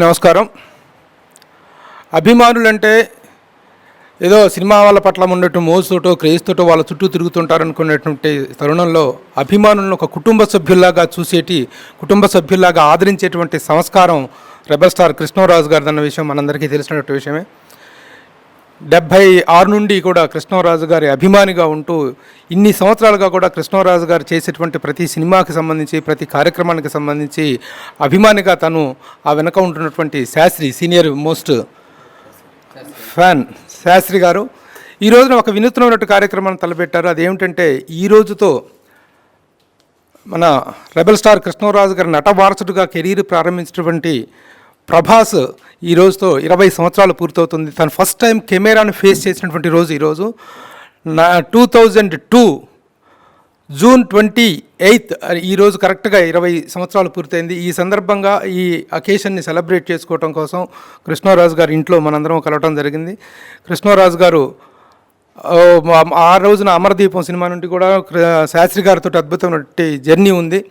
నమస్కారం. అభిమానులంటే ఏదో సినిమా వాళ్ళ పట్ల ఉన్నట్టు మోజుతోటో క్రేజ్తోటో వాళ్ళ చుట్టూ తిరుగుతుంటారనుకునేటువంటి తరుణంలో అభిమానులను ఒక కుటుంబ సభ్యుల్లాగా చూసేటి, కుటుంబ సభ్యుల్లాగా ఆదరించేటువంటి సంస్కారం రెబల్ స్టార్ కృష్ణరాజు గారిది అన్న విషయం మనందరికీ తెలిసినటువంటి విషయమే. 76 నుండి కూడా కృష్ణరాజు గారి అభిమానిగా ఉంటూ ఇన్ని సంవత్సరాలుగా కూడా కృష్ణరాజు గారు చేసేటువంటి ప్రతి సినిమాకి సంబంధించి, ప్రతి కార్యక్రమానికి సంబంధించి అభిమానిగా తను ఆ వెనక ఉంటున్నటువంటి Shastri, senior most fan Shastri గారు ఈ రోజున ఒక వినూత్నమైనటువంటి కార్యక్రమాన్ని తలపెట్టారు. అదేమిటంటే ఈ రోజుతో మన రెబల్ స్టార్ కృష్ణరాజు గారి నట వారసుడిగా కెరీర్ ప్రారంభించినటువంటి ప్రభాస్ ఈ రోజుతో 20 సంవత్సరాలు పూర్తవుతుంది. తను ఫస్ట్ టైం కెమెరాను ఫేస్ చేసినటువంటి రోజు ఈరోజు. 2002 జూన్ 28 ఈరోజు కరెక్ట్గా 20 సంవత్సరాలు పూర్తయింది. ఈ సందర్భంగా ఈ అకేషన్ని సెలబ్రేట్ చేసుకోవడం కోసం కృష్ణరాజు గారి ఇంట్లో మనందరం కలవటం జరిగింది. కృష్ణరాజు గారు ఆ రోజున అమరదీపం సినిమా నుండి కూడా శాస్త్రి గారితో అద్భుతమైన జర్నీ ఉంది.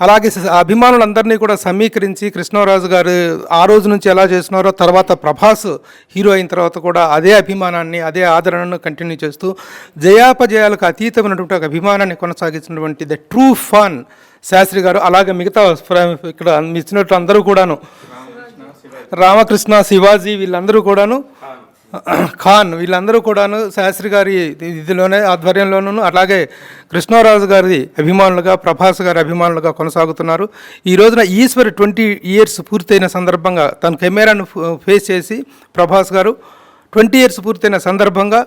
అలాగే అభిమానులందరినీ కూడా సమీకరించి కృష్ణరాజు గారు ఆ రోజు నుంచి ఎలా చేస్తున్నారో తర్వాత ప్రభాస్ హీరో అయిన తర్వాత కూడా అదే అభిమానాన్ని, అదే ఆదరణను కంటిన్యూ చేస్తూ జయాపజయాలకు అతీతమైనటువంటి ఒక అభిమానాన్ని కొనసాగించినటువంటి ద ట్రూ ఫన్ శాస్త్రి గారు. అలాగే మిగతా ఇక్కడ ఇచ్చినట్టు అందరూ కూడాను రామకృష్ణ, శివాజీ వీళ్ళందరూ కూడాను, ఖాన్ వీళ్ళందరూ కూడాను శాస్త్రి గారి ఇదిలోనే ఆధ్వర్యంలోనూ అలాగే కృష్ణరాజు గారి అభిమానులుగా, ప్రభాస్ గారి అభిమానులుగా కొనసాగుతున్నారు. ఈ రోజున ఈశ్వర్ 20 ఇయర్స్ పూర్తయిన సందర్భంగా తను కెమెరాను ఫేస్ చేసి ప్రభాస్ గారు 20 ఇయర్స్ పూర్తయిన సందర్భంగా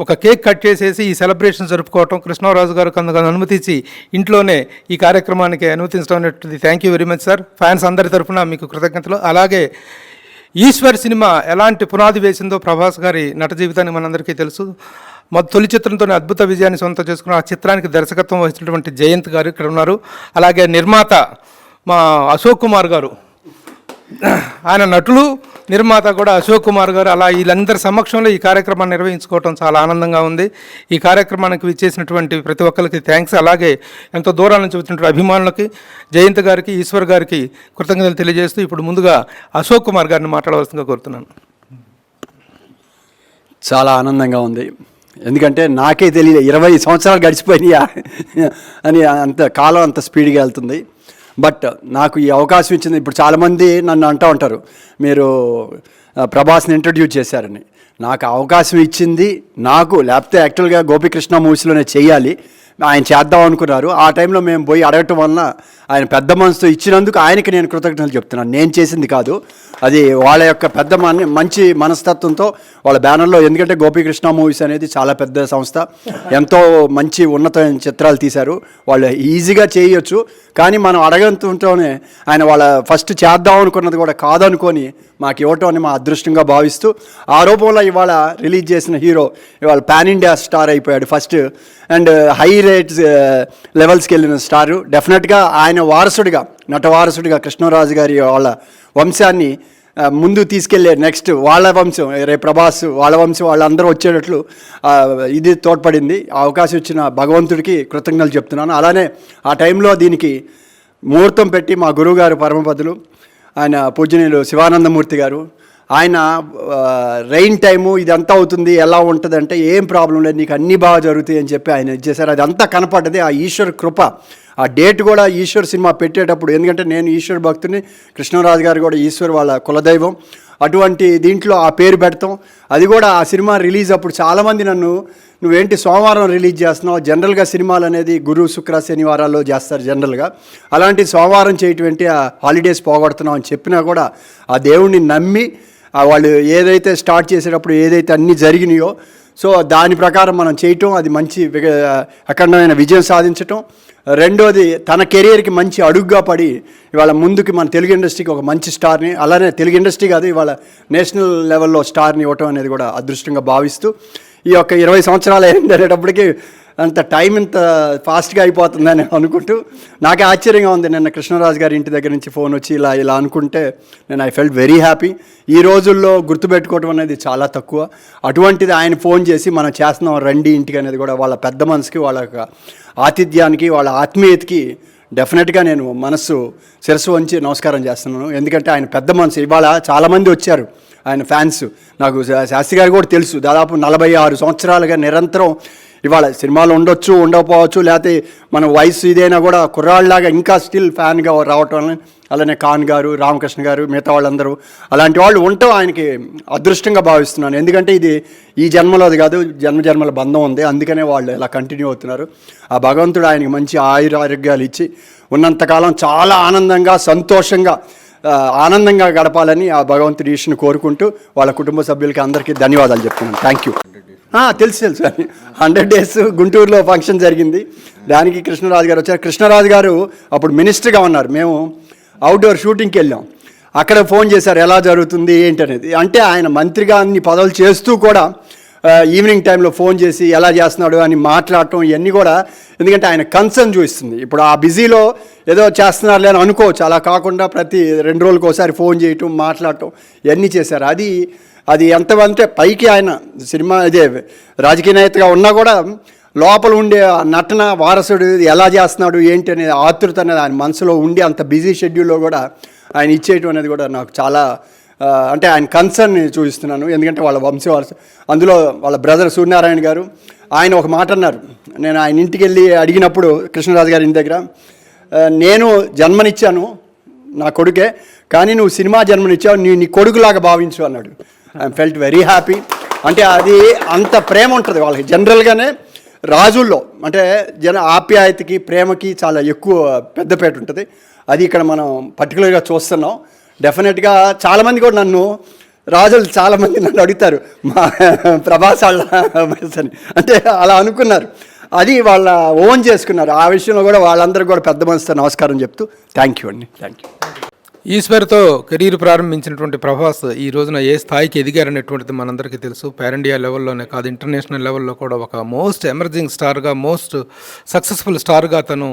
ఒక కేక్ కట్ చేసేసి ఈ సెలబ్రేషన్ జరుపుకోవటం, కృష్ణరాజు గారు అందుకు అనుమతించి ఇంట్లోనే ఈ కార్యక్రమానికి అనుమతించడం అనేటువంటిది thank you very much sir. Fans అందరి తరఫున మీకు కృతజ్ఞతలు. అలాగే ఈశ్వర్ సినిమా ఎలాంటి పునాది వేసిందో ప్రభాస్ గారి నట జీవితాన్ని మనందరికీ తెలుసు. తొలి చిత్రంతోనే అద్భుత విజయాన్ని సొంతం చేసుకున్న ఆ చిత్రానికి దర్శకత్వం వహించినటువంటి జయంత్ గారు ఇక్కడ ఉన్నారు. అలాగే నిర్మాత మా అశోక్ కుమార్ గారు, ఆయన నటులు, నిర్మాత కూడా అశోక్ కుమార్ గారు. అలా వీళ్ళందరి సమక్షంలో ఈ కార్యక్రమాన్ని నిర్వహించుకోవటం చాలా ఆనందంగా ఉంది. ఈ కార్యక్రమానికి విచ్చేసినటువంటి ప్రతి ఒక్కరికి థ్యాంక్స్. అలాగే ఎంతో దూరాల నుంచి వచ్చినటువంటి అభిమానులకి, జయంత్ గారికి, ఈశ్వర్ గారికి కృతజ్ఞతలు తెలియజేస్తూ ఇప్పుడు ముందుగా అశోక్ కుమార్ గారిని మాట్లాడవలసిందిగా కోరుతున్నాను. చాలా ఆనందంగా ఉంది, ఎందుకంటే నాకే తెలియదు 20 సంవత్సరాలు గడిచిపోయినాయా అని. అంత కాలం అంత స్పీడ్గా వెళ్తుంది. బట్ నాకు ఈ అవకాశం ఇచ్చింది. ఇప్పుడు చాలామంది నన్ను అంటూ ఉంటారు, మీరు ప్రభాస్ని ఇంట్రడ్యూస్ చేశారని. నాకు అవకాశం ఇచ్చింది నాకు, లేకపోతే యాక్చువల్గా గోపికృష్ణ మూవీస్లోనే చేయాలి, ఆయన చేద్దాం అనుకున్నారు. ఆ టైంలో మేము పోయి అడగటం వలన ఆయన పెద్ద మనసుతో ఇచ్చినందుకు ఆయనకి నేను కృతజ్ఞతలు చెప్తున్నాను. నేను చేసింది కాదు, అది వాళ్ళ యొక్క పెద్ద మంచి మనస్తత్వంతో వాళ్ళ బ్యానర్లో. ఎందుకంటే గోపికృష్ణ మూవీస్ అనేది చాలా పెద్ద సంస్థ, ఎంతో మంచి ఉన్నతమైన చిత్రాలు తీశారు. వాళ్ళు ఈజీగా చేయొచ్చు, కానీ మనం అడగంతుంటేనే ఆయన వాళ్ళ ఫస్ట్ చేద్దాం అనుకున్నది కూడా కాదనుకొని మాకు ఇవ్వటం అని మా అదృష్టంగా భావిస్తూ, ఆ రూపంలో ఇవాళ రిలీజ్ చేసిన హీరో ఇవాళ పాన్ ఇండియా స్టార్ అయిపోయాడు ఫస్ట్, అండ్ హై రేట్స్ లెవెల్స్కి వెళ్ళిన స్టారు. డెఫినెట్గా ఆయన వారసుడిగా, నట వారసుడిగా కృష్ణరాజు గారి వాళ్ళ వంశాన్ని ముందు తీసుకెళ్ళే నెక్స్ట్ వాళ్ళ వంశం, ప్రభాస్ వాళ్ళ వంశం వాళ్ళందరూ వచ్చేటట్లు ఇది తోడ్పడింది. ఆ అవకాశం ఇచ్చిన భగవంతుడికి కృతజ్ఞతలు చెప్తున్నాను. అలానే ఆ టైంలో దీనికి ముహూర్తం పెట్టి మా గురువుగారు పరమపదులు ఆయన పూజనీయులు శివానందమూర్తి గారు, ఆయన రైన్ టైము ఇదంతా అవుతుంది, ఎలా ఉంటుంది అంటే ఏం ప్రాబ్లం లేదు, నీకు అన్నీ బాగా జరుగుతాయి అని చెప్పి ఆయన ఇచ్చేశారు. అది అంతా కనపడ్డది ఆ ఈశ్వర్ కృప. ఆ డేట్ కూడా ఈశ్వర్ సినిమా పెట్టేటప్పుడు, ఎందుకంటే నేను ఈశ్వర్ భక్తుని, కృష్ణరాజు గారు కూడా ఈశ్వర్ వాళ్ళ కులదైవం, అటువంటి దీంట్లో ఆ పేరు పెడతాం. అది కూడా ఆ సినిమా రిలీజ్ అప్పుడు చాలామంది నన్ను, నువ్వేంటి సోమవారం రిలీజ్ చేస్తున్నావు, జనరల్గా సినిమాలు అనేది గురు శుక్ర శనివారాల్లో చేస్తారు జనరల్గా, అలాంటి సోమవారం చేయటువంటి ఆ హాలిడేస్ పోగొడుతున్నావు అని చెప్పినా కూడా ఆ దేవుణ్ణి నమ్మి వాళ్ళు ఏదైతే స్టార్ట్ చేసేటప్పుడు ఏదైతే అన్నీ జరిగినాయో, సో దాని ప్రకారం మనం చేయటం, అది మంచి అఖండమైన విజయం సాధించటం. రెండోది తన కెరియర్కి మంచి అడుగుగా పడి ఇవాళ ముందుకి మన తెలుగు ఇండస్ట్రీకి ఒక మంచి స్టార్ని, అలానే తెలుగు ఇండస్ట్రీ కాదు ఇవాళ నేషనల్ లెవెల్లో స్టార్ని ఇవ్వటం అనేది కూడా అదృష్టంగా భావిస్తూ ఈ యొక్క 20 సంవత్సరాలు అయింది అనేటప్పటికీ అంత టైం ఇంత ఫాస్ట్గా అయిపోతుందని అనుకుంటూ నాకే ఆశ్చర్యంగా ఉంది. నిన్న కృష్ణరాజు గారి ఇంటి దగ్గర నుంచి ఫోన్ వచ్చి ఇలా అనుకుంటే నేను ఐ ఫెల్ట్ వెరీ హ్యాపీ. ఈ రోజుల్లో గుర్తుపెట్టుకోవడం అనేది చాలా తక్కువ. అటువంటిది ఆయన ఫోన్ చేసి మనం చేస్తున్నాం రండి ఇంటికి అనేది కూడా వాళ్ళ పెద్ద మనసుకి, వాళ్ళ ఆతిథ్యానికి, వాళ్ళ ఆత్మీయతకి డెఫినెట్గా నేను శిరస్సు వంచి నమస్కారం చేస్తున్నాను. ఎందుకంటే ఆయన పెద్ద మనసు. ఇవాళ చాలామంది వచ్చారు ఆయన ఫ్యాన్స్. నాకు శాస్త్రి గారు కూడా తెలుసు, దాదాపు 46 సంవత్సరాలుగా నిరంతరం ఇవాళ సినిమాలు ఉండొచ్చు ఉండకపోవచ్చు, లేకపోతే మన వయసు ఇదైనా కూడా కుర్రాళ్ళలాగా ఇంకా స్టిల్ ఫ్యాన్గా రావటం, అలానే ఖాన్ గారు, రామకృష్ణ గారు, మిగతా వాళ్ళందరూ అలాంటి వాళ్ళు ఉండటం ఆయనకి అదృష్టంగా భావిస్తున్నాను. ఎందుకంటే ఇది ఈ జన్మలోది కాదు, జన్మల బంధం ఉంది. అందుకనే వాళ్ళు ఇలా కంటిన్యూ అవుతున్నారు. ఆ భగవంతుడు ఆయనకి మంచి ఆరోగ్యాలు ఇచ్చి ఉన్నంతకాలం చాలా ఆనందంగా సంతోషంగా ఆనందంగా గడపాలని ఆ భగవంతుడి ఈశ్వరుని కోరుకుంటూ వాళ్ళ కుటుంబ సభ్యులకి అందరికీ ధన్యవాదాలు చెప్తున్నాను. Thank you. తెలుసు 100 days గుంటూరులో ఫంక్షన్ జరిగింది. దానికి కృష్ణరాజు గారు వచ్చారు. కృష్ణరాజు గారు అప్పుడు మినిస్టర్గా ఉన్నారు. మేము అవుట్డోర్ షూటింగ్కి వెళ్ళాం. అక్కడ ఫోన్ చేశారు ఎలా జరుగుతుంది ఏంటి అనేది. అంటే ఆయన మంత్రిగా అన్ని పదవులు చేస్తూ కూడా ఈవినింగ్ టైంలో ఫోన్ చేసి ఎలా చేస్తున్నాడు అని మాట్లాడటం ఇవన్నీ కూడా, ఎందుకంటే ఆయన కన్సర్న్ చూపిస్తుంది. ఇప్పుడు ఆ బిజీలో ఏదో చేస్తున్నారులే అని అనుకోవచ్చు. అలా కాకుండా ప్రతి 2 రోజులకు ఒకసారి ఫోన్ చేయటం, మాట్లాడటం ఇవన్నీ చేశారు. అది ఎంతమంటే పైకి ఆయన సినిమా ఇదే రాజకీయ నేతగా ఉన్నా కూడా లోపల ఉండే నటన వారసుడు ఎలా చేస్తున్నాడు ఏంటి అనేది ఆతృత అనేది ఆయన మనసులో ఉండి అంత బిజీ షెడ్యూల్లో కూడా ఆయన ఇచ్చేయటం అనేది కూడా నాకు చాలా అంటే ఆయన కన్సర్న్ చూపిస్తున్నాను. ఎందుకంటే వాళ్ళ వంశవారసు, అందులో వాళ్ళ బ్రదర్ సూర్యనారాయణ గారు ఆయన ఒక మాట అన్నారు. నేను ఆయన ఇంటికి వెళ్ళి అడిగినప్పుడు కృష్ణరాజు గారి ఇంటి దగ్గర, నేను జన్మనిచ్చాను నా కొడుకే, కానీ నువ్వు సినిమా జన్మనిచ్చావు, నీ కొడుకులాగా భావించు అన్నాడు. I'm felt very happy. అంటే అది అంత ప్రేమ ఉంటుంది వాళ్ళకి. జనరల్గానే రాజుల్లో అంటే ఆప్యాయతకి ప్రేమకి చాలా ఎక్కువ పెద్దపేట ఉంటుంది. అది ఇక్కడ మనం పర్టికులర్గా చూస్తున్నాం. డెఫినెట్గా చాలామంది కూడా రాజులు చాలామంది నన్ను అడుగుతారు మా ప్రభాస్ వాళ్ళ అని, అంటే అలా అనుకున్నారు. అది వాళ్ళ ఓన్ చేసుకున్నారు. ఆ విషయంలో కూడా వాళ్ళందరూ కూడా పెద్ద మనసుతో నమస్కారం చెప్తూ థ్యాంక్ యూ అండి. Thank you. ఈశ్వర్తో కెరీర్ ప్రారంభించినటువంటి ప్రభాస్ ఈ రోజున ఏ స్థాయికి ఎదిగారనేటువంటిది మనందరికీ తెలుసు. పాన్ ఇండియా లెవెల్లోనే కాదు, ఇంటర్నేషనల్ లెవెల్లో కూడా ఒక మోస్ట్ ఎమర్జింగ్ స్టార్గా, మోస్ట్ సక్సెస్ఫుల్ స్టార్గా తను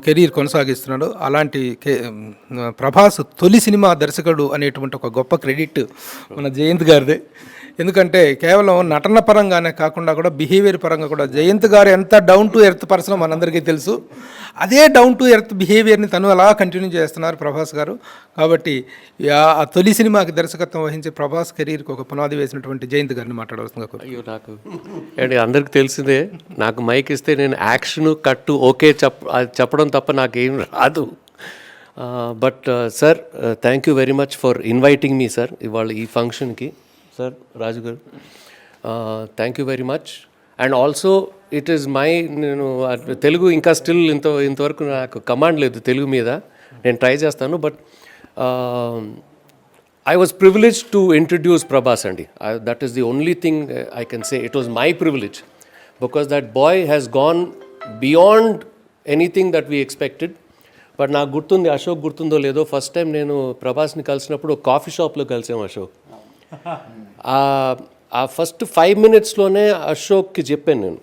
కెరీర్ కొనసాగిస్తున్నాడు. అలాంటి ప్రభాస్ తొలి సినిమా దర్శకుడు అనేటువంటి ఒక గొప్ప క్రెడిట్ మన జయంత్ గారిదే. ఎందుకంటే కేవలం నటన పరంగానే కాకుండా కూడా బిహేవియర్ పరంగా కూడా జయంత్ గారు ఎంత డౌన్ టు ఎర్త్ పర్సన్ మనందరికీ తెలుసు. అదే డౌన్ టు ఎర్త్ బిహేవియర్ని తను అలా కంటిన్యూ చేస్తున్నారు ప్రభాస్ గారు. కాబట్టి ఆ తొలి సినిమాకి దర్శకత్వం వహించి ప్రభాస్ కెరీర్కి ఒక పునాది వేసినటువంటి జయంత్ గారిని మాట్లాడవలసిందిగా. అయ్యో, నాకు అందరికి తెలిసిందే, నాకు మైక్ ఇస్తే నేను యాక్షన్ కట్టు ఓకే చెప్పడం తప్ప నాకేం రాదు. But sir, thank you very much for inviting me sir ఇవాళ ఈ ఫంక్షన్కి. సార్ రాజు గారు, thank you very much. And also it is నేను తెలుగు ఇంకా స్టిల్ ఇంతవరకు నాకు కమాండ్ లేదు తెలుగు మీద. నేను ట్రై చేస్తాను. But I was privilege to introduce Prabhas అండి. That is the only thing I can say. It was my privilege because that boy has gone beyond anything that we expected. బట్ నాకు గుర్తుంది, అశోక్ గుర్తుందో లేదో, ఫస్ట్ టైం నేను ప్రభాస్ని కలిసినప్పుడు ఒక కాఫీ షాప్లో కలిసాము అశోక్. ఆ ఫస్ట్ 5 minutesలోనే అశోక్కి చెప్పాను నేను,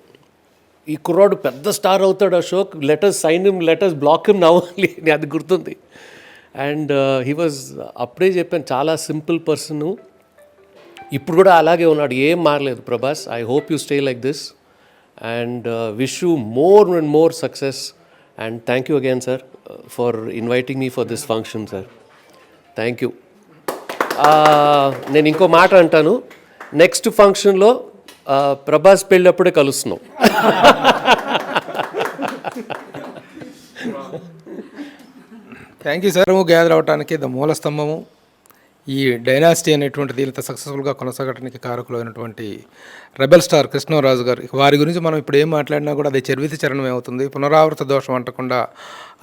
ఈ కుర్రాడు పెద్ద స్టార్ అవుతాడు Ashok, letters sign him, letters block him నవ్వాలి. అది గుర్తుంది. అండ్ హీ వాజ్, అప్పుడే చెప్పాను, చాలా సింపుల్ పర్సన్. ఇప్పుడు కూడా అలాగే ఉన్నాడు, ఏం మారలేదు Prabhas. I hope you stay like this and wish you more and more success. And thank you again sir for inviting me for this function sir. Thank you. నేను ఇంకో మాట అంటాను, నెక్స్ట్ ఫంక్షన్లో ప్రభాస్ పెళ్ళప్పుడే కలుస్తున్నాం. Thank you sir. గ్యాదర్ అవడానికి ద మూల స్తంభము, ఈ డైనాసిటీ అనేటువంటిది ఇంత సక్సెస్ఫుల్గా కొనసాగడానికి కారకులైనటువంటి రెబెల్ స్టార్ కృష్ణరాజు గారు. వారి గురించి మనం ఇప్పుడు ఏం మాట్లాడినా కూడా అది చరివిత చరణమే అవుతుంది. పునరావృత దోషం అంటకుండా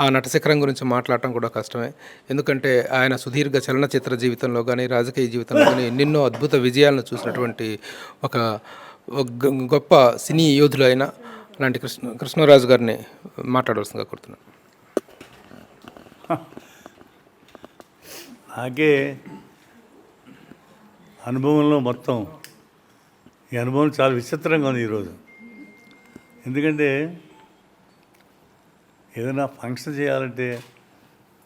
ఆ నటశిఖరం గురించి మాట్లాడటం కూడా కష్టమే. ఎందుకంటే ఆయన సుదీర్ఘ చలనచిత్ర జీవితంలో కానీ, రాజకీయ జీవితంలో కానీ ఎన్నెన్నో అద్భుత విజయాలను చూసినటువంటి ఒక గొప్ప సినీ యోధులు అయిన అలాంటి కృష్ణరాజు గారిని మాట్లాడవలసిందిగా కోరుతున్నాను. నాకే అనుభవంలో మొత్తం ఈ అనుభవం చాలా విచిత్రంగా ఉంది ఈరోజు. ఎందుకంటే ఏదైనా ఫంక్షన్ చేయాలంటే,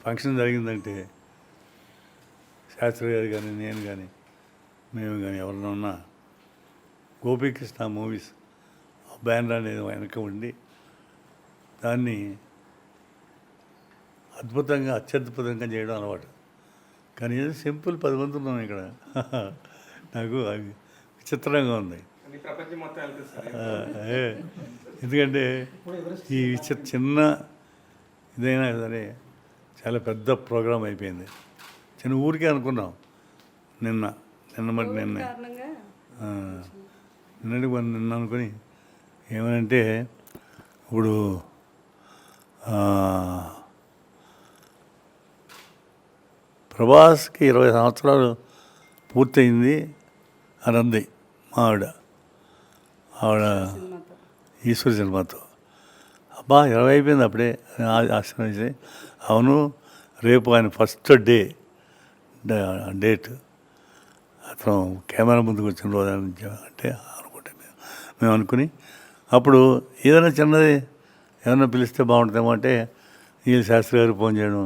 ఫంక్షన్ జరిగిందంటే శాస్త్రి గారు కానీ, నేను కానీ, మేము కానీ ఎవరైనా ఉన్నా గోపీకృష్ణ మూవీస్ బ్యానర్ అనేది వెనక ఉండి దాన్ని అత్యద్భుతంగా చేయడం అలవాటు. కానీ ఏదో సింపుల్ 10 మంది ఉన్నాం ఇక్కడ. నాకు అది విచిత్రంగా ఉంది. ఎందుకంటే ఈ చిన్న ఇదైనా సరే చాలా పెద్ద ప్రోగ్రాం అయిపోయింది. చిన్న ఊరికే అనుకున్నాం నిన్న అనుకుని ఏమనంటే ఇప్పుడు ప్రభాస్కి 20 సంవత్సరాలు పూర్తయింది అని అంది మా ఆవిడ ఈశ్వర సినిమాతో. అబ్బా 20 అయిపోయింది అప్పుడే ఆశ్రమించి. అవును, రేపు ఆయన ఫస్ట్ డేట్ అతను కెమెరా ముందుకు వచ్చిన రోజు అంటే అనుకుంటే మేము అనుకుని అప్పుడు ఏదైనా చిన్నది ఏదైనా పిలిస్తే బాగుంటుందేమో అంటే ఈ శాస్త్రి గారికి ఫోన్ చేయడం.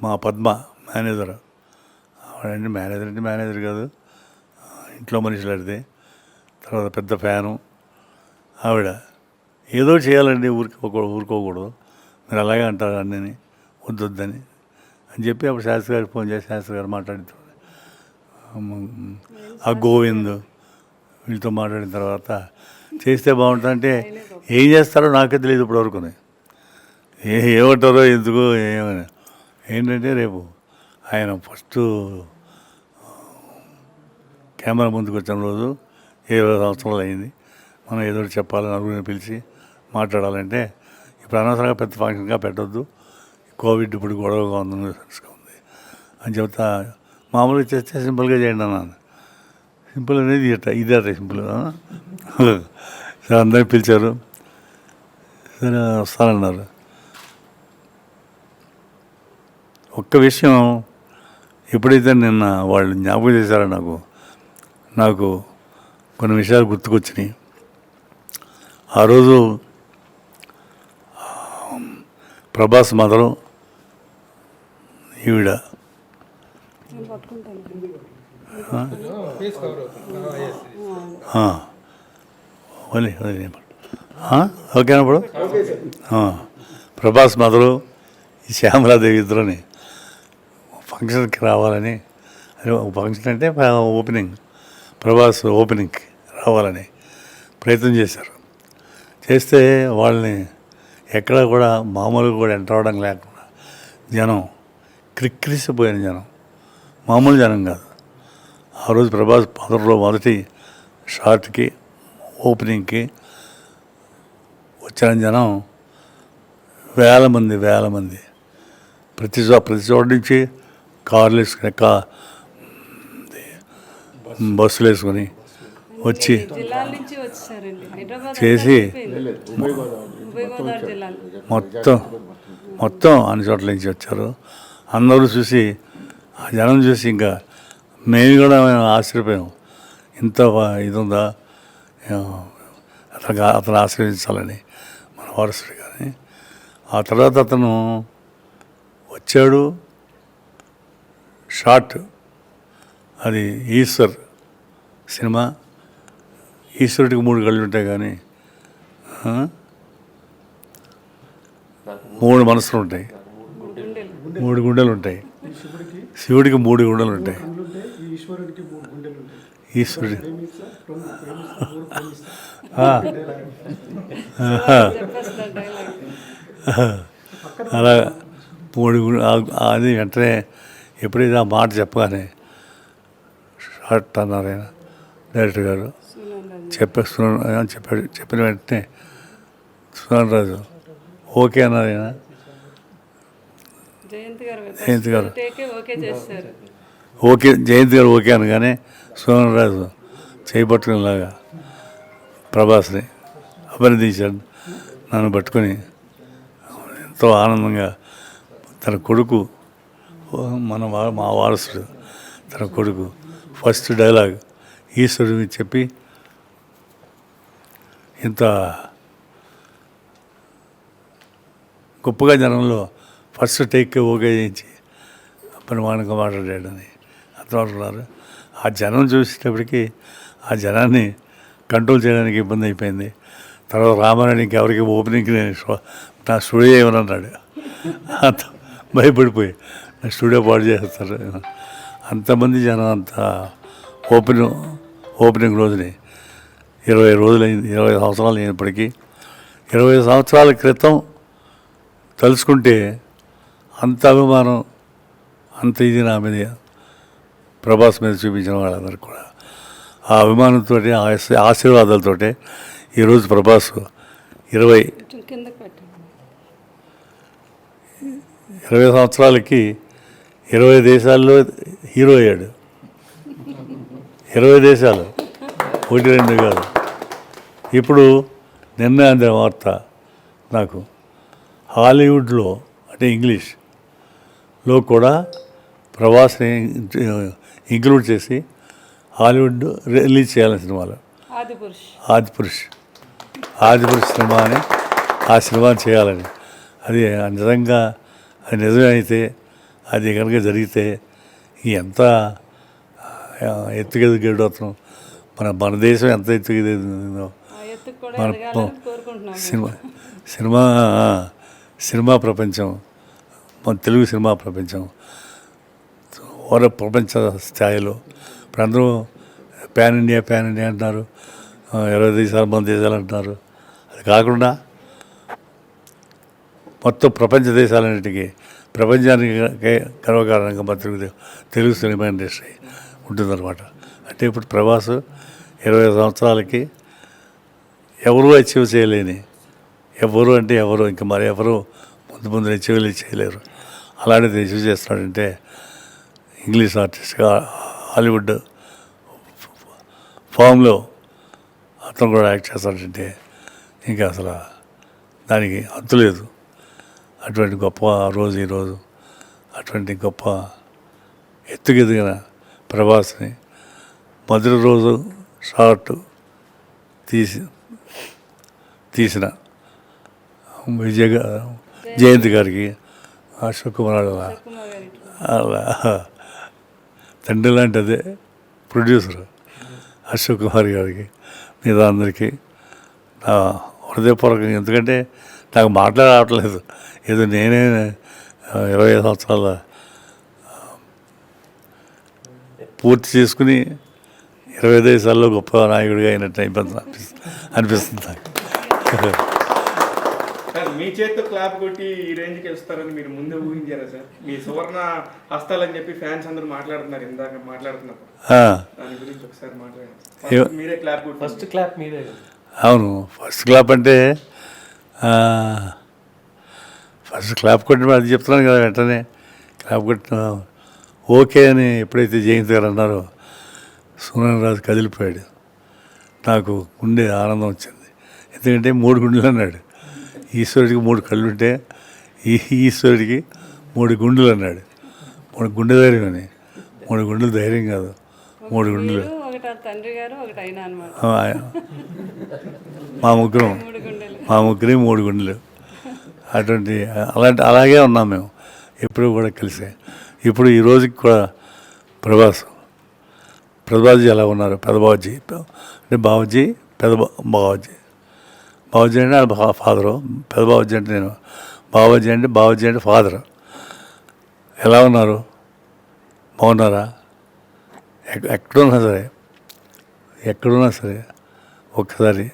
మా పద్మ మేనేజర్, ఆవిడంటే మేనేజర్ కాదు, ఇంట్లో మనుషులు అడితే తర్వాత పెద్ద ఫ్యాను ఆవిడ. ఏదో చేయాలండి, ఊరుకోకూడదు, మీరు అలాగే అంటారు అన్నీ, వద్దని అని చెప్పి అప్పుడు శాస్త్రి గారికి ఫోన్ చేసి శాస్త్రి గారు మాట్లాడుతూ ఆ గోవింద్ వీళ్ళతో మాట్లాడిన తర్వాత చేస్తే బాగుంటుందంటే ఏం చేస్తారో నాకే తెలియదు ఇప్పుడు వరకునే. ఏమంటారో ఎందుకు ఏమైనా ఏంటంటే రేపు ఆయన ఫస్ట్ కెమెరా ముందుకు వచ్చిన రోజు 20 సంవత్సరాలు అయింది. మనం ఏదో చెప్పాలని నలుగురిని పిలిచి మాట్లాడాలంటే ఇప్పుడు అనవసరంగా పెద్ద ఫంక్షన్గా పెట్టొద్దు, కోవిడ్ ఇప్పుడు గొడవగా ఉంది అని చెప్తా. మామూలుగా చేస్తే సింపుల్గా చేయండి అన్నాను. సింపుల్ అనేది ఇదే సింపుల్. సరే అందరినీ పిలిచారు, సరే వస్తానన్నారు. ఒక్క విషయం ఎప్పుడైతే నిన్న వాళ్ళు జ్ఞాపకం చేశారో నాకు కొన్ని విషయాలు గుర్తుకొచ్చినాయి. ఆ రోజు ప్రభాస్ మదరు ఈవిడ ఓకేనా ఇప్పుడు ప్రభాస్ మదరు ఈ శ్యామలాదేవి ఇద్దరుని ఫంక్షన్కి రావాలని, ఫంక్షన్ అంటే ఓపెనింగ్, ప్రభాస్ ఓపెనింగ్కి రావాలని ప్రయత్నం చేశారు. చేస్తే వాళ్ళని ఎక్కడ కూడా మామూలుగా కూడా ఎంటర్ అవ్వడం లేకుండా జనం క్రిక్కిరిసిపోయిన జనం, మామూలు జనం కాదు. ఆ రోజు ప్రభాస్ మొదటి షాట్కి ఓపెనింగ్కి వచ్చిన జనం వేల మంది ప్రతి చోట నుంచి కార్లు వేసుకుని బస్సులు వేసుకొని వచ్చి చేసి మొత్తం అన్ని చోట్ల నుంచి వచ్చారు. అందరూ చూసి ఆ జనం చూసి ఇంకా మేము కూడా ఆశ్చర్యపోయాం. ఇంత ఇది ఉందా, అతను ఆశ్రయించాలని మన వారసుడు. కానీ ఆ తర్వాత అతను వచ్చాడు. షార్ట్ అది ఈశ్వర్ సినిమా. ఈశ్వరుడికి 3 కళ్ళు ఉంటాయి కానీ 3 మనసులు ఉంటాయి, 3 గుండెలు ఉంటాయి. శివుడికి 3 గుండెలు ఉంటాయి. ఈశ్వరుడి అలా 3 అది వెంటనే ఎప్పుడైతే ఆ మాట చెప్పగానే షార్ట్ అన్నారు ఆయన డైరెక్టర్ గారు. చెప్పిన వెంటనే సునీల్ రాజు ఓకే అన్నారు ఆయన. జయంత్ గారు ఓకే అనగానే సునీల్ రాజు చేయబట్టుకునేలాగా ప్రభాస్ని అభినందించాడు. నన్ను పట్టుకొని ఎంతో ఆనందంగా తన కొడుకు మా వారసుడు తన కొడుకు ఫస్ట్ డైలాగ్ ఈశ్వరుని చెప్పి ఇంత గొప్పగా జనంలో ఫస్ట్ టేక్ ఓకే చేయించి ప్రమాణంగా మాట్లాడాడని అర్థమవుతున్నారు. ఆ జనం చూసేటప్పటికి ఆ జనాన్ని కంట్రోల్ చేయడానికి ఇబ్బంది అయిపోయింది. తర్వాత రామారాయణకి ఎవరికి ఓపెనింగ్కి నా స్టూడియో ఏమన్నాడు, అంత భయపడిపోయి నా స్టూడియో పాడు చేస్తారు. అంతమంది జనం అంత ఓపెనింగ్ రోజుని 20 రోజులైంది, 20 సంవత్సరాలు అయినప్పటికీ 20 సంవత్సరాల క్రితం తలుచుకుంటే అంత అభిమానం, అంత ఇది నా మీద ప్రభాస్ మీద చూపించిన వాళ్ళందరూ కూడా ఆ అభిమానంతో, ఆశీర్వాదాలతో ఈరోజు ప్రభాస్ 20 సంవత్సరాలకి 20 దేశాల్లో హీరో అయ్యాడు. 20 దేశాలు, 1-2 కాదు. ఇప్పుడు నిన్న అందిన వార్త నాకు, హాలీవుడ్లో అంటే ఇంగ్లీష్లో కూడా ప్రభాస్ని ఇంక్లూడ్ చేసి హాలీవుడ్ రిలీజ్ చేయాలని సినిమాలో ఆదిపురుష్ సినిమా అని ఆ సినిమాని చేయాలని. అది నిజంగా అది నిజమైతే, అది కనుక జరిగితే ఎంత ఎత్తుకెదిగేటవుతున్నాం, మన దేశం ఎంత ఎత్తుకెదిగిందో, మన సినిమా ప్రపంచం, మన తెలుగు సినిమా ప్రపంచం ప్రపంచ స్థాయిలో ఇప్పుడు అందరూ ప్యాన్ ఇండియా అంటున్నారు, 20 దేశాలు మన దేశాలు అంటున్నారు. అది కాకుండా మొత్తం ప్రపంచ దేశాలన్నిటికీ, ప్రపంచానికి గర్వకారణంగా మన తెలుగు సినిమా ఇండస్ట్రీ ఉంటుందన్నమాట. అంటే ఇప్పుడు ప్రభాస్ 20 సంవత్సరాలకి ఎవరూ అచీవ్ చేయలేని, ఎవరు అంటే ఎవరు ఇంకా మరి ఎవరు ముందు అచీవ్ చేయలేరు, అలాంటిది అచీవ్ చేస్తున్నాడంటే ఇంగ్లీష్ ఆర్టిస్ట్గా హాలీవుడ్ ఫామ్లో అతను కూడా యాక్ట్ చేస్తాడంటే ఇంకా అసలు దానికి అంతు లేదు. అటువంటి గొప్ప రోజు ఈరోజు, అటువంటి గొప్ప ఎత్తుకెదిగిన ప్రభాస్ని మొదటి రోజు షార్ట్ తీసిన జయంతి గారికి, అశోక్ కుమార్ అలా తండ్రి లాంటి అదే ప్రొడ్యూసర్ అశోక్ కుమార్ గారికి, మీద అందరికీ నా హృదయపూర్వకంగా, ఎందుకంటే నాకు మాట్లాడట్లేదు, ఏదో నేనే 20 సంవత్సరాల పూర్తి చేసుకుని 20 దేశాల్లో గొప్ప నాయకుడిగా అయినట్టు అనిపిస్తుంది నాకు. సార్, మీ చేతితో క్లాప్ కొట్టి ఈ రేంజ్కి వెళ్తారని మీరు ముందే ఊహించారా సార్? మీ సువర్ణ హస్తాలని చెప్పి ఫ్యాన్స్ అందరూ మాట్లాడుతున్నారు, ఇందాక మాట్లాడుతున్నారు, దాని గురించి ఒకసారి మాట్లాడండి. మీరే క్లాప్ కొట్టి, ఫస్ట్ క్లాప్ మీదే. అవును, ఫస్ట్ క్లాప్ అంటే ఫస్ట్ క్లాప్ కొట్టిన అది చెప్తున్నాను కదా, వెంటనే క్లాప్ కొట్టిన ఓకే అని ఎప్పుడైతే జయంత్ గారు అన్నారో సునీల్ రాజు కదిలిపోయాడు. నాకు గుండె ఆనందం వచ్చింది, ఎందుకంటే 3 గుండెలు అన్నాడు. ఈశ్వరుడికి 3 కళ్ళు ఉంటే ఈశ్వరుడికి 3 గుండెలు అన్నాడు. 3 గుండె ధైర్యం అని, 3 గుండెలు ధైర్యం కాదు, 3 గుండెలు. మా ముగ్గురికి 3 గుండెలు. అలాగే ఉన్నాం మేము ఎప్పుడు కూడా కలిసే. ఇప్పుడు ఈ రోజుకి కూడా ప్రభాస్జీ ఎలా ఉన్నారు, పెదబాబుజీ అంటే బాబుజీ, బాబుజీ అంటే ఫాదరు, పెదబాబుజీ అంటే నేను, బాబుజీ అంటే ఫాదర్. ఎలా ఉన్నారు, బాగున్నారా? ఎక్కడున్నా సరే ఒక్కసారి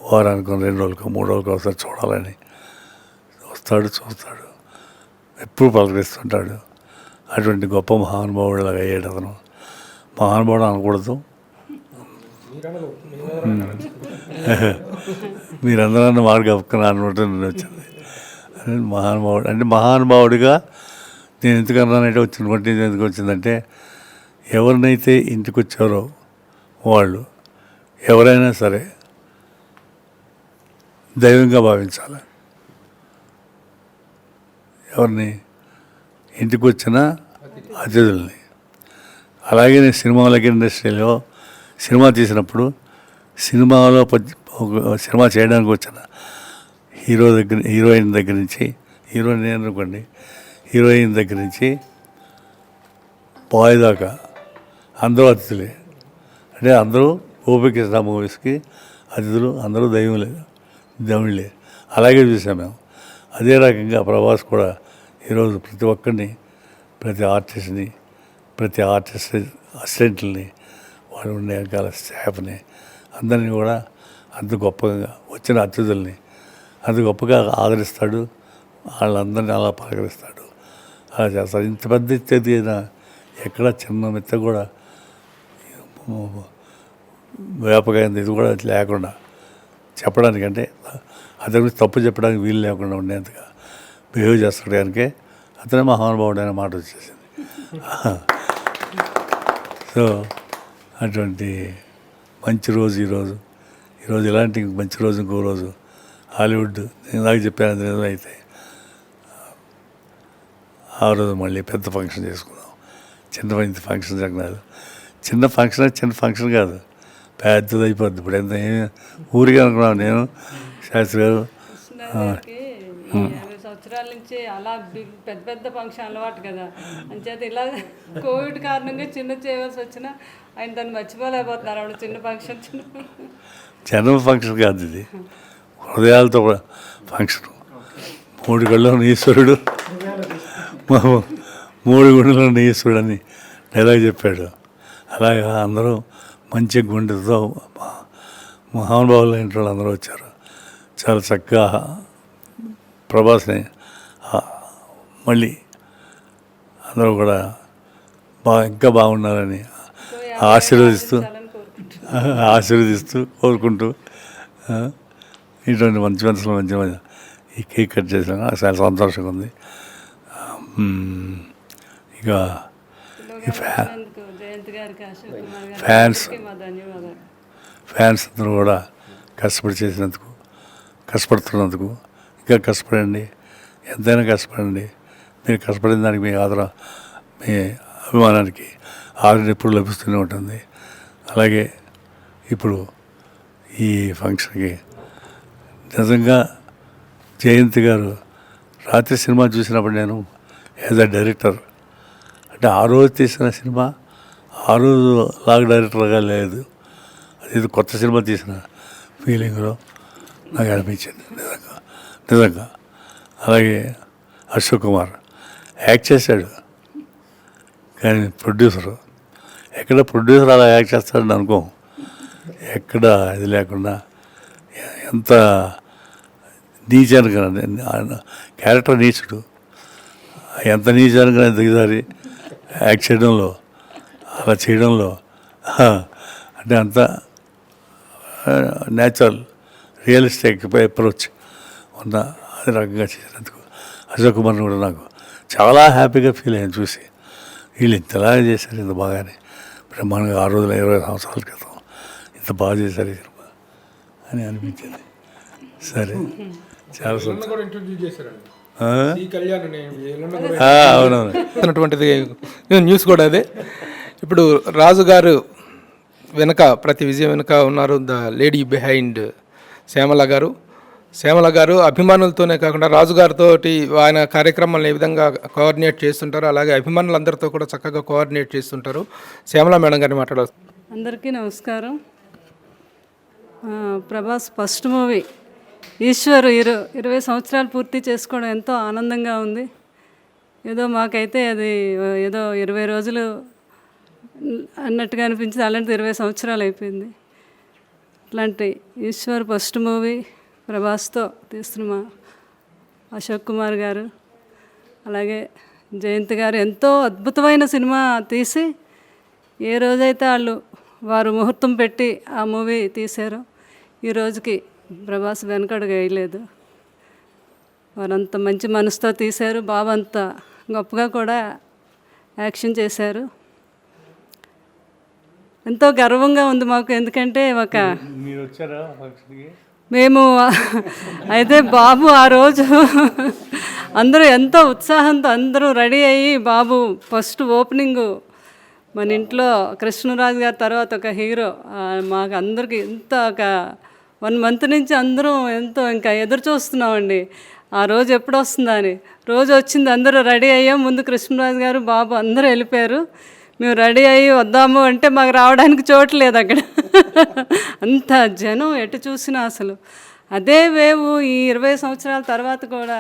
వారానికి 2 రోజులకు 3 రోజులకు ఒకసారి చూడాలని చూస్తాడు, ఎప్పుడు పలకరిస్తుంటాడు. అటువంటి గొప్ప మహానుభావుడిలాగా అయ్యాడు అతను. మహానుభావుడు అనకూడదు, మీరందరూ మాట గప్పుకుని అనమాట వచ్చింది. మహానుభావుడు అంటే మహానుభావుడిగా నేను ఎందుకన్నానంటే ఎందుకు వచ్చిందంటే, ఎవరినైతే ఇంటికి వచ్చారో వాళ్ళు ఎవరైనా సరే దైవంగా భావించాలి. ఎవరిని? ఇంటికి వచ్చిన అతిథుల్ని. అలాగే నేను సినిమాలకి ఇండస్ట్రీలో సినిమా తీసినప్పుడు సినిమాలో ఒక సినిమా చేయడానికి వచ్చిన హీరోయిన్ దగ్గర నుంచి నేను అనుకోండి, హీరోయిన్ దగ్గర నుంచి బాయ్ దాకా అందరూ అతిథులే. అంటే అందరూ ఓపిక మూవీస్కి అతిథులు, అందరూ దేవుళ్ళే. అలాగే చూసాం మేము. అదే రకంగా ప్రభాస్ కూడా ఈరోజు ప్రతి ఒక్కరిని, ప్రతి ఆర్టిస్ట్ని, ప్రతి ఆర్టిస్ట్ అసిస్టెంట్లని, వాళ్ళు ఉండే వెనకాల స్టాఫ్ని అందరినీ కూడా అంత గొప్పగా వచ్చిన అతిథుల్ని అంత గొప్పగా ఆదరిస్తాడు. వాళ్ళందరినీ అలా పలకరిస్తాడు, అలా చేస్తాడు. ఇంత పెద్ద ఇచ్చేది ఎక్కడ చిన్న మెత్త కూడా వ్యాపకమైంది ఇది కూడా లేకుండా చెప్పడానికంటే అతని గురించి తప్పు చెప్పడానికి వీలు లేకుండా ఉండేంతగా బిహేవ్ చేస్తాడు. కనుకే అతనే మహానుభావుడు అనే మాట వచ్చేసింది. సో అటువంటి మంచి రోజు ఈరోజు ఇలాంటి మంచి రోజు ఇంకో రోజు హాలీవుడ్ నేను నాకు చెప్పాను నిజం అయితే ఆ రోజు మళ్ళీ పెద్ద ఫంక్షన్ చేసుకున్నాం. చిన్న ఫంక్షన్ జరగలేదు. చిన్న ఫంక్షన్ కాదు, పెద్దది అయిపోద్ది. ఇప్పుడు ఎంత ఊరికే అనుకున్నాను నేను, శాస్త్రి గారు. 50 సంవత్సరాల నుంచి అలా పెద్ద పెద్ద ఫంక్షన్ అలవాటు కదా, అంచేత ఇలా కోవిడ్ కారణంగా చిన్న చేయవలసి వచ్చినా ఆయన దాన్ని మర్చిపోలేకపోతున్నారు. ఆవిడ చిన్న ఫంక్షన్ కాదు ఇది, హృదయాలతో ఫంక్షన్. 3 కళ్ళలో ఈశ్వరుడు, 3 గుండెలో ఈశ్వరుడు అని డైలాగ్ చెప్పాడు. అలాగా అందరూ మంచి గుండెతో మహానుభావులు అయిన వాళ్ళు అందరూ వచ్చారు. చాలా చక్కగా ప్రభాస్ని మళ్ళీ అందరూ కూడా ఇంకా బాగున్నారని ఆశీర్వదిస్తూ కోరుకుంటూ ఇటువంటి మంచి మనసులో ఈ కేక్ కట్ చేసినా నాకు చాలా సంతోషంగా ఉంది. ఇక ఫ్యాన్స్ అందరూ కూడా కష్టపడుతున్నందుకు ఇంకా కష్టపడండి, ఎంతైనా కష్టపడండి. మీరు కష్టపడిన దానికి మీ ఆదరణ, మీ అభిమానానికి ఆదరణ ఎప్పుడు లభిస్తూనే ఉంటుంది. అలాగే ఇప్పుడు ఈ ఫంక్షన్కి నిజంగా జయంత్ గారు రాత్రి సినిమా చూసినప్పుడు నేను యాజ్ అ డైరెక్టర్, అంటే ఆ రోజు తీసిన సినిమా ఆ రోజు లాగా డైరెక్టర్గా లేదు, అది కొత్త సినిమా తీసిన ఫీలింగ్లో నాకు అనిపించింది నిజంగా. అలాగే అశోక్ కుమార్ యాక్ట్ చేశాడు, కానీ ఎక్కడ ప్రొడ్యూసర్ అలా యాక్ట్ చేస్తాడని అనుకో, ఎక్కడ ఇది లేకుండా ఎంత నీచానికి క్యారెక్టర్ నీచుడు, ఎంత నీచానికి దిగజారి యాక్ట్ చేయడంలో, అలా చేయడంలో అంటే అంత న్యాచురల్ రియలిస్టిక్ అప్రోచ్ ఉన్న అది రకంగా చేసినందుకు అశోక్ కుమార్ని కూడా నాకు చాలా హ్యాపీగా ఫీల్ అయ్యాను చూసి. వీళ్ళు ఇంతలా చేశారు, ఇంత బాగానే బ్రహ్మాండంగా 6 రోజుల 20 సంవత్సరాల క్రితం ఇంత బాగా చేశారు ఈ సినిమా అని అనిపించింది. సరే, చాలా అవునవును న్యూస్ కూడా అదే. ఇప్పుడు రాజు గారు వెనక, ప్రతి విజయం వెనుక ఉన్నారు ద లేడీ బిహైండ్ శ్యామల గారు అభిమానులతోనే కాకుండా రాజుగారితో ఆయన కార్యక్రమాలను ఏ విధంగా కోఆర్డినేట్ చేస్తుంటారు, అలాగే అభిమానులందరితో కూడా చక్కగా కోఆర్డినేట్ చేస్తుంటారు. శ్యామల మేడం గారిని మాట్లాడారు. అందరికీ నమస్కారం. ప్రభాస్ ఫస్ట్ మూవీ ఈశ్వర్ 20 సంవత్సరాలు పూర్తి చేసుకోవడం ఎంతో ఆనందంగా ఉంది. ఏదో మాకైతే అది ఏదో 20 రోజులు అన్నట్టుగా అనిపించింది, అలాంటిది 20 సంవత్సరాలు అయిపోయింది. అట్లాంటి ఈశ్వర్ ఫస్ట్ మూవీ ప్రభాస్తో తీస్తున్న అశోక్ కుమార్ గారు, అలాగే జయంత్ గారు ఎంతో అద్భుతమైన సినిమా తీసి ఏ రోజైతే వారు ముహూర్తం పెట్టి ఆ మూవీ తీశారో ఈ రోజుకి ప్రభాస్ వెనకడుగు వేయలేదు. వారంత మంచి మనసుతో తీశారు, బాబు అంత గొప్పగా కూడా యాక్షన్ చేశారు. ఎంతో గర్వంగా ఉంది మాకు, ఎందుకంటే మీరు వచ్చారా ఫంక్షన్కి? మేము అయితే బాబు ఆ రోజు అందరూ ఎంతో ఉత్సాహంతో అందరూ రెడీ అయ్యి బాబు ఫస్ట్ ఓపెనింగు మన ఇంట్లో కృష్ణరాజు గారి తర్వాత ఒక హీరో మాకు అందరికీ ఎంత ఒక 1 month నుంచి అందరం ఎంతో ఇంకా ఎదురు చూస్తున్నామండి ఆ రోజు ఎప్పుడు వస్తుందా అని. రోజు వచ్చింది, అందరూ రెడీ అయ్యాం. ముందు కృష్ణరాజు గారు బాబు అందరూ వెళ్ళిపోయారు. మేము రెడీ అయ్యి వద్దాము అంటే మాకు రావడానికి చోటు లేదు అక్కడ. అంత జనం ఎటు చూసినా అసలు. అదే వేవు ఈ 20 సంవత్సరాల తర్వాత కూడా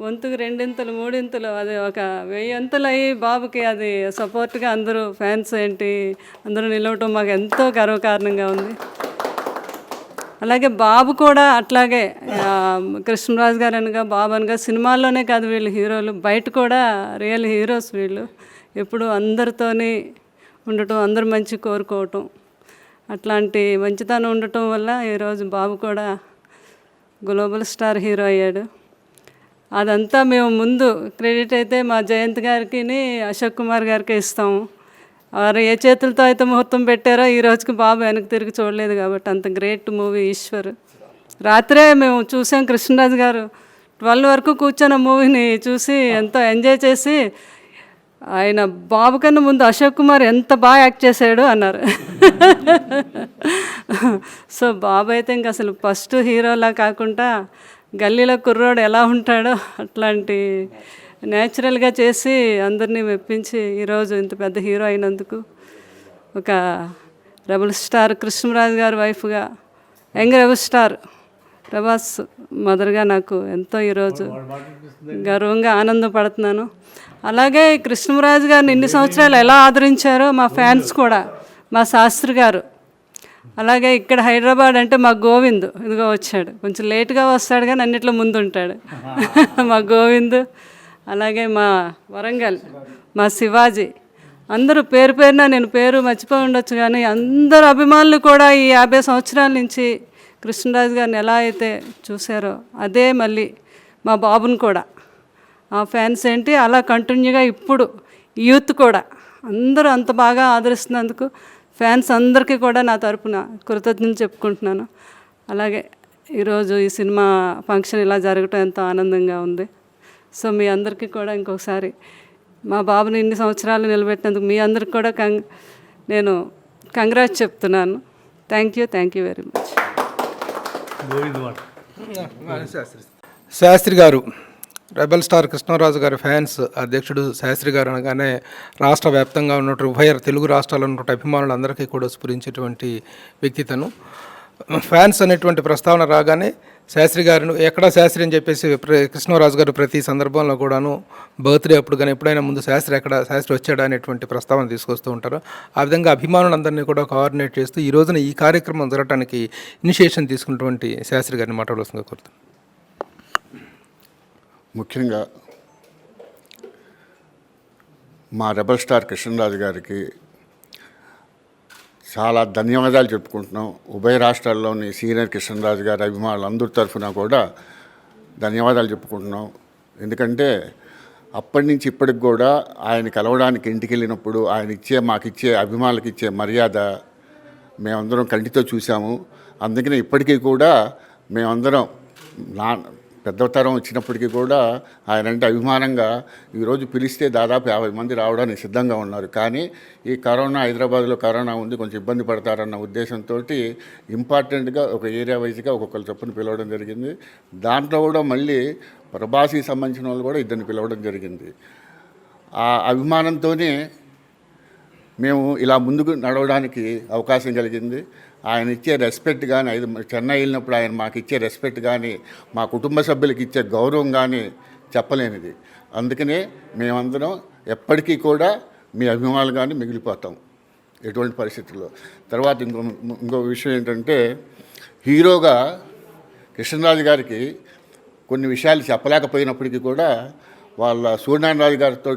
వంతుకు 2 3 అది ఒక 1000 అయ్యి బాబుకి అది సపోర్ట్గా అందరూ ఫ్యాన్స్ ఏంటి అందరూ నిలవటం మాకు ఎంతో గర్వకారణంగా ఉంది. అలాగే బాబు కూడా అట్లాగే కృష్ణరాజు గారు అనగా బాబు అనగా సినిమాల్లోనే కాదు వీళ్ళు హీరోలు, బయట కూడా రియల్ హీరోస్ వీళ్ళు. ఎప్పుడు అందరితోని ఉండటం, అందరు మంచి కోరుకోవటం, అట్లాంటి మంచితనం ఉండటం వల్ల ఈరోజు బాబు కూడా గ్లోబల్ స్టార్ హీరో అయ్యాడు. అదంతా మేము ముందు క్రెడిట్ అయితే మా జయంత్ గారికి అశోక్ కుమార్ గారికి ఇస్తాము. వారు ఏ చేతులతో అయితే ముహూర్తం పెట్టారో ఈ రోజుకి బాబు వెనక్కి తిరిగి చూడలేదు కాబట్టి అంత గ్రేట్ మూవీ ఈశ్వర్. రాత్రే మేము చూసాం, కృష్ణరాజు గారు 12 వరకు కూర్చొని మూవీని చూసి ఎంతో ఎంజాయ్ చేసి ఆయన బాబు కన్నా ముందు అశోక్ కుమార్ ఎంత బాగా యాక్ట్ చేశాడు అన్నారు. సో బాబు అయితే ఇంక అసలు ఫస్ట్ హీరోలా కాకుండా గల్లీలో కుర్రోడు ఎలా ఉంటాడో అట్లాంటి న్యాచురల్గా చేసి అందరినీ మెప్పించి ఈరోజు ఇంత పెద్ద హీరో అయినందుకు, ఒక రెబల్ స్టార్ కృష్ణరాజు గారి వైఫ్గా యంగ్ రెబల్ స్టార్ ప్రభాస్ మదర్గా నాకు ఎంతో ఈరోజు గర్వంగా ఆనందపడుతున్నాను. అలాగే కృష్ణరాజు గారిని ఇన్ని సంవత్సరాలు ఎలా ఆదరించారో మా ఫ్యాన్స్ కూడా, మా శాస్త్రి గారు, అలాగే ఇక్కడ హైదరాబాద్ అంటే మా గోవింద్ ఇదిగో వచ్చాడు, కొంచెం లేట్గా వస్తాడు కానీ అన్నిట్లో ముందు ఉంటాడు మా గోవింద్. అలాగే మా వరంగల్ మా శివాజీ, అందరూ పేరు పేరున నేను పేరు మర్చిపోయి ఉండొచ్చు కానీ అందరు అభిమానులు కూడా ఈ 50 సంవత్సరాల నుంచి కృష్ణరాజు గారిని ఎలా అయితే చూశారో అదే మళ్ళీ మా బాబుని కూడా ఆ ఫ్యాన్స్ ఏంటి అలా కంటిన్యూగా ఇప్పుడు యూత్ కూడా అందరూ అంత బాగా ఆదరిస్తున్నందుకు ఫ్యాన్స్ అందరికీ కూడా నా తరపున కృతజ్ఞతలు చెప్పుకుంటున్నాను. అలాగే ఈరోజు ఈ సినిమా ఫంక్షన్ ఇలా జరగటం ఎంతో ఆనందంగా ఉంది. సో మీ అందరికీ కూడా ఇంకొకసారి మా బాబుని ఇన్ని సంవత్సరాలు నిలబెట్టినందుకు మీ అందరికి కూడా నేను కంగ్రాట్స్ చెప్తున్నాను. Thank you very much. Shastri గారు, రెబల్ స్టార్ కృష్ణరాజు గారి ఫ్యాన్స్ అధ్యక్షుడు శాస్త్రి గారు అనగానే రాష్ట్ర వ్యాప్తంగా ఉన్నటువంటి ఉభయ తెలుగు రాష్ట్రాల్లో ఉన్నటువంటి అభిమానులందరికీ కూడా స్ఫురించేటువంటి వ్యక్తితను. ఫ్యాన్స్ అనేటువంటి ప్రస్తావన రాగానే శాస్త్రి గారిని ఎక్కడా శాస్త్రి అని చెప్పేసి కృష్ణరాజు గారు ప్రతి సందర్భంలో కూడాను బర్త్డే అప్పుడు కానీ ఎప్పుడైనా ముందు శాస్త్రి వచ్చాడా అనేటువంటి ప్రస్తావన తీసుకొస్తూ ఉంటారు. ఆ విధంగా అభిమానులందరినీ కూడా కోఆర్డినేట్ చేస్తూ ఈ రోజున ఈ కార్యక్రమం జరగడానికి ఇనిషియేషన్ తీసుకున్నటువంటి శాస్త్రి గారిని మాట్లాడవలసిందిగా కోరుతున్నాను. ముఖ్యంగా మా రెబల్ స్టార్ కృష్ణరాజు గారికి చాలా ధన్యవాదాలు చెప్పుకుంటున్నాం. ఉభయ రాష్ట్రాల్లోని సీనియర్ కృష్ణరాజు గారి అభిమానులు అందరి తరఫున కూడా ధన్యవాదాలు చెప్పుకుంటున్నాం. ఎందుకంటే అప్పటి నుంచి ఇప్పటికి కూడా ఆయన కలవడానికి ఇంటికి వెళ్ళినప్పుడు ఆయన మాకిచ్చే అభిమానులకు ఇచ్చే మర్యాద మేమందరం కంటితో చూసాము. అందుకనే ఇప్పటికీ కూడా మేమందరం పెద్దతరం వచ్చినప్పటికీ కూడా ఆయన అంటే అభిమానంగా ఈరోజు పిలిస్తే దాదాపు 50 మంది రావడానికి సిద్ధంగా ఉన్నారు. కానీ ఈ హైదరాబాద్లో కరోనా ఉంది, కొంచెం ఇబ్బంది పడతారన్న ఉద్దేశంతో ఇంపార్టెంట్గా ఒక ఏరియా వైజ్గా ఒక్కొక్కరు చొప్పున పిలవడం జరిగింది. దాంట్లో కూడా మళ్ళీ ప్రభాస్కి సంబంధించిన వాళ్ళు కూడా 2 పిలవడం జరిగింది. ఆ అభిమానంతోనే మేము ఇలా ముందుకు నడవడానికి అవకాశం కలిగింది. ఆయన ఇచ్చే రెస్పెక్ట్ కానీ, చెన్నై వెళ్ళినప్పుడు ఆయన మాకు ఇచ్చే రెస్పెక్ట్ కానీ, మా కుటుంబ సభ్యులకి ఇచ్చే గౌరవం కానీ చెప్పలేనిది. అందుకనే మేమందరం ఎప్పటికీ కూడా మీ అభిమానులు కానీ మిగిలిపోతాం ఎటువంటి పరిస్థితుల్లో. తర్వాత ఇంకో విషయం ఏంటంటే, హీరోగా కృష్ణరాజు గారికి కొన్ని విషయాలు చెప్పలేకపోయినప్పటికీ కూడా వాళ్ళ సూర్యనారాయణ గారితో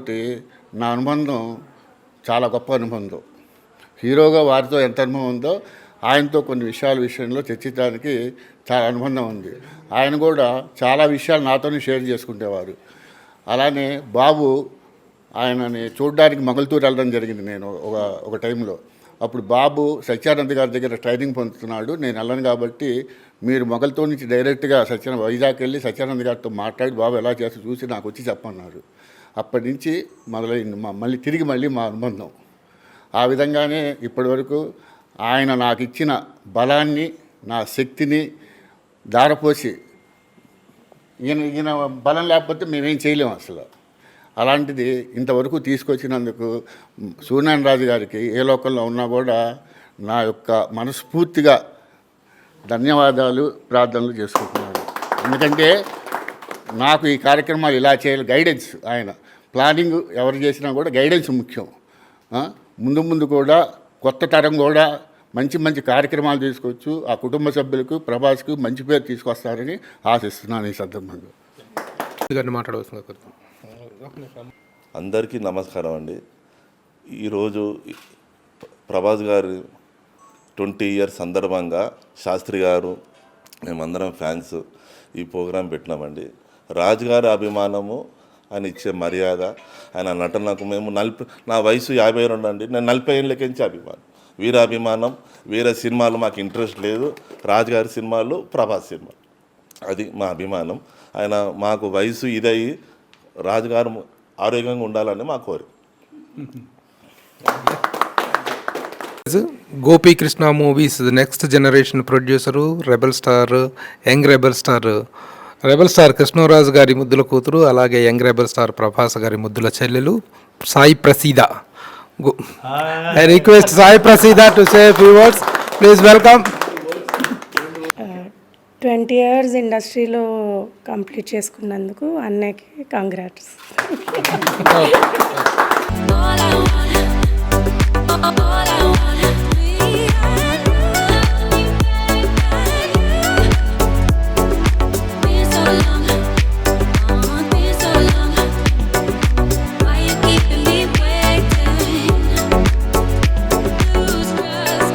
నా అనుబంధం చాలా గొప్ప అనుబంధం. హీరోగా వారితో ఎంత అనుభవం ఉందో ఆయనతో కొన్ని విషయంలో చర్చించడానికి చాలా అనుబంధం ఉంది. ఆయన కూడా చాలా విషయాలు నాతోనే షేర్ చేసుకునేవారు. అలానే బాబు ఆయనని చూడడానికి మంగళతూరు వెళ్ళడం జరిగింది నేను ఒక టైంలో. అప్పుడు బాబు సత్యానంద్ గారి దగ్గర ట్రైనింగ్ పొందుతున్నాడు, నేను వెళ్ళను కాబట్టి మీరు మొగల్తో నుంచి డైరెక్ట్గా వైజాగ్ వెళ్ళి సత్యానంద్ గారితో మాట్లాడి బాబు ఎలా చేస్తూ చూసి నాకు వచ్చి చెప్పన్నారు. అప్పటి నుంచి మొదలైంది మళ్ళీ మా అనుబంధం. ఆ విధంగానే ఇప్పటివరకు ఆయన నాకు ఇచ్చిన బలాన్ని, నా శక్తిని దారపోసి, ఈయన బలం లేకపోతే మేమేం చేయలేము అసలు. అలాంటిది ఇంతవరకు తీసుకొచ్చినందుకు సూర్యనారాయణ రాజు గారికి ఏ లోకంలో ఉన్నా కూడా నా యొక్క మనస్ఫూర్తిగా ధన్యవాదాలు, ప్రార్థనలు చేసుకుంటున్నాను. ఎందుకంటే నాకు ఈ కార్యక్రమాలు ఇలా చేయాలి, గైడెన్స్, ఆయన ప్లానింగ్ ఎవరు చేసినా కూడా గైడెన్స్ ముఖ్యం. ముందు కూడా కొత్త తరం కూడా మంచి కార్యక్రమాలు తీసుకొచ్చు ఆ కుటుంబ సభ్యులకు, ప్రభాస్కు మంచి పేరు తీసుకొస్తారని ఆశిస్తున్నాను. ఈ సందర్భంగా గారిని మాట్లాడవలసిందిగా కోరుతున్నాను. అందరికీ నమస్కారం అండి. ఈరోజు ప్రభాస్ గారి 20 ఇయర్స్ సందర్భంగా శాస్త్రి గారు, మేమందరం ఫ్యాన్స్ ఈ ప్రోగ్రాం పెట్టినామండి. రాజు గారి అభిమానము, ఆయన ఇచ్చే మర్యాద, ఆయన నటనకు మేము నా వయసు 52 అండి, నేను 40 ఏళ్ళకించి అభిమానం. వీర అభిమానం, వేరే సినిమాలు మాకు ఇంట్రెస్ట్ లేదు, రాజుగారి సినిమాలు, ప్రభాస్ సినిమాలు, అది మా అభిమానం. ఆయన మాకు వయసు ఇదయ్యి రాజుగారు ఆరోగ్యంగా ఉండాలని మా కోరిక. Gopikrishna movies next generation producer, rebel star, young rebel star Krishnaraju గారి ముద్దుల కూతురు, అలాగే యంగ్ రెబల్ స్టార్ ప్రభాస్ గారి ముద్దుల చెల్లెలు సాయి ప్రసీద. I request Sai Praseeda to say few words. Please welcome. 20 years ఇండస్ట్రీలో కంప్లీట్ చేసుకున్నందుకు అన్నయ్యకి కంగ్రాట్స్. All I want